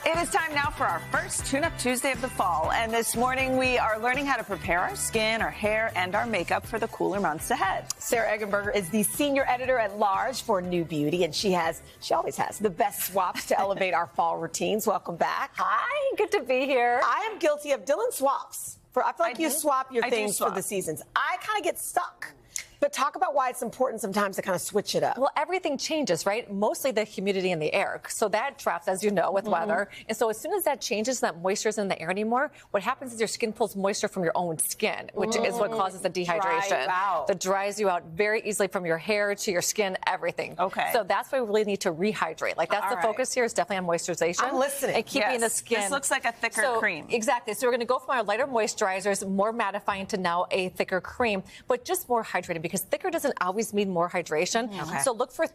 It is time now for our first Tune-Up Tuesday of the fall. And this morning we are learning how to prepare our skin, our hair, and our makeup for the cooler months ahead. Sarah Eggenberer is the senior editor at large for New Beauty, and she always has the best swaps to elevate our fall routines. Welcome back. Hi, good to be here. I am guilty of Dylan swaps. I feel like you swap your things for the seasons. I kind of get stuck. But talk about why it's important sometimes to kind of switch it up. Well, everything changes, right? Mostly the humidity in the air. So that drops, as you know, with weather. And so as soon as that changes, that moisture isn't in the air anymore, what happens is your skin pulls moisture from your own skin, which is what causes the dehydration. That dries you out very easily from your hair to your skin, everything. Okay. So that's why we really need to rehydrate. Like, that's the focus here, is definitely on moisturization. I'm listening. And keeping the skin. This looks like a thicker cream. Exactly. So we're going to go from our lighter moisturizers, more mattifying, to now a thicker cream, but just more hydrating, because thicker doesn't always mean more hydration. So look for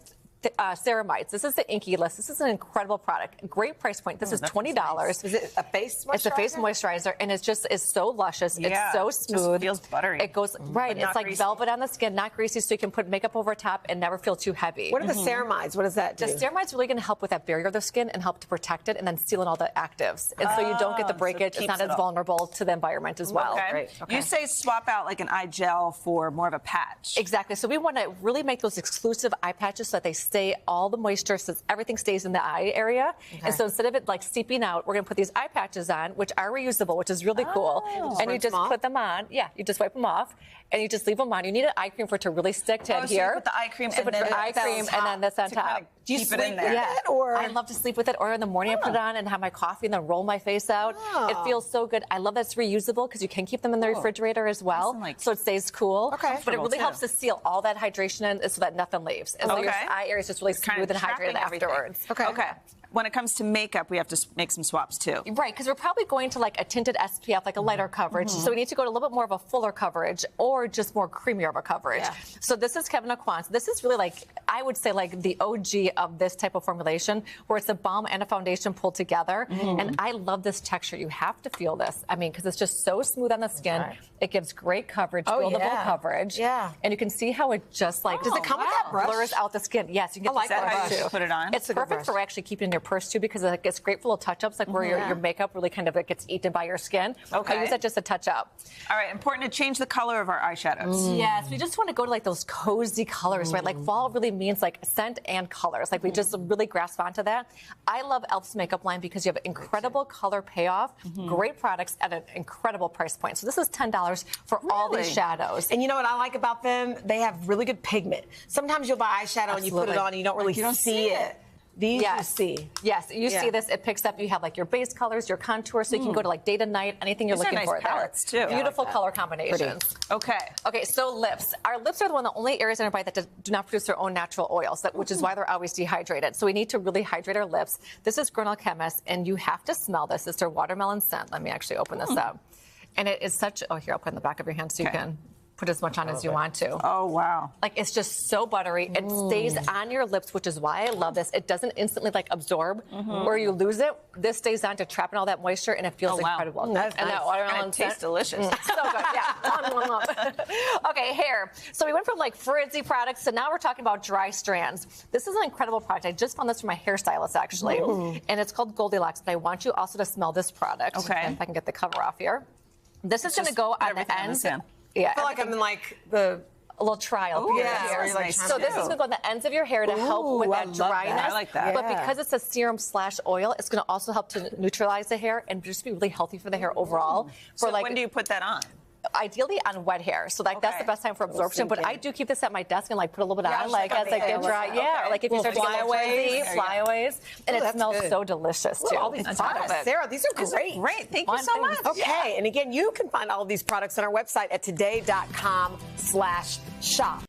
ceramides. This is the Inky List. This is an incredible product. Great price point. This is $20. Nice. Is it a face moisturizer? It's a face moisturizer, and it's so luscious. Yeah, it's so smooth. It just feels buttery. It goes right. It's like velvet on the skin, not greasy, so you can put makeup over top and never feel too heavy. What are the ceramides? What does that do? The ceramide's really going to help with that barrier of the skin and help to protect it, and then seal in all the actives, and so you don't get the breakage. So it's not as vulnerable to the environment as well. Okay. You say swap out like an eye gel for more of a patch. Exactly. So we want to really make those exclusive eye patches so that they stay all the moisture, so everything stays in the eye area. And so instead of it like seeping out, we're going to put these eye patches on, which are reusable, which is really cool. And you just put them on. Yeah, you just wipe them off, and you just leave them on. You need an eye cream for it to really stick to adhere. So you put the eye cream, and then this on top. Do you sleep with it, or? I love to sleep with it, or in the morning I put it on and have my coffee and then roll my face out. It feels so good. I love that it's reusable because you can keep them in the refrigerator as well, so it stays cool. But it really helps to seal all that hydration in so that nothing leaves. And so your eye area is just really smooth and hydrated afterwards. Okay. When it comes to makeup, we have to make some swaps too. Right, because we're probably going to like a tinted SPF, like a lighter coverage. So we need to go to a little bit more of a fuller coverage, or just more creamier of a coverage. So this is Kevin Aucoin's. This is really like, I would say, like the OG of this type of formulation, where it's a balm and a foundation pulled together. And I love this texture. You have to feel this. I mean, because it's just so smooth on the skin. It gives great coverage, buildable coverage. And you can see how it just like, does it come with that brush? Blurs out the skin. Yes, you can get the brush too. Put it on. It's perfect for actually keeping in your purse too, because it's great for little touch-ups, like where your makeup really kind of gets eaten by your skin. I use that just to touch up. All right, important to change the color of our eyeshadows. Yes, we just want to go to like those cozy colors, right? Like fall really means like scent and colors. Like we just really grasp onto that. I love e.l.f.'s makeup line because you have incredible color payoff, great products at an incredible price point. So this is $10 for all these shadows. And you know what I like about them? They have really good pigment. Sometimes you'll buy eyeshadow and you put it on and you don't really see it. These you see. Yes, you see this. It picks up. You have like your base colors, your contour, so you can go to like day to night, anything you're looking for. Nice palettes too. Beautiful color combinations. Okay, so lips. Our lips are the only areas in our body that do not produce their own natural oils, which is why they're always dehydrated. So we need to really hydrate our lips. This is Grinnell Chemist, and you have to smell this. It's their watermelon scent. Let me actually open this up. And it is such, here, I'll put it in the back of your hand so you can put as much on as you want to. Oh, wow. Like, it's just so buttery. It stays on your lips, which is why I love this. It doesn't instantly, like, absorb where you lose it. This stays on to trap in all that moisture, and it feels incredible. That's and nice. that watermelon and it tastes delicious. So good, yeah. Okay, hair. So we went from, like, frizzy products to now we're talking about dry strands. This is an incredible product. I just found this from my hairstylist, actually. And it's called Goldilocks, but I want you also to smell this product. And if I can get the cover off here. This is going to go on the ends. I feel like I'm in like a little trial. So this is going to go on the ends of your hair to help with that dryness. I like that. But because it's a serum/oil, it's going to also help to neutralize the hair and just be really healthy for the hair overall. So when do you put that on? Ideally on wet hair, so like that's the best time for absorption. But I do keep this at my desk and like put a little bit on, like as I get dry. Or like if you start to get flyaways, and it smells so delicious too. All these products, Sarah, these are great. Great, thank you so much. Okay, and again, you can find all of these products on our website at today.com/shop.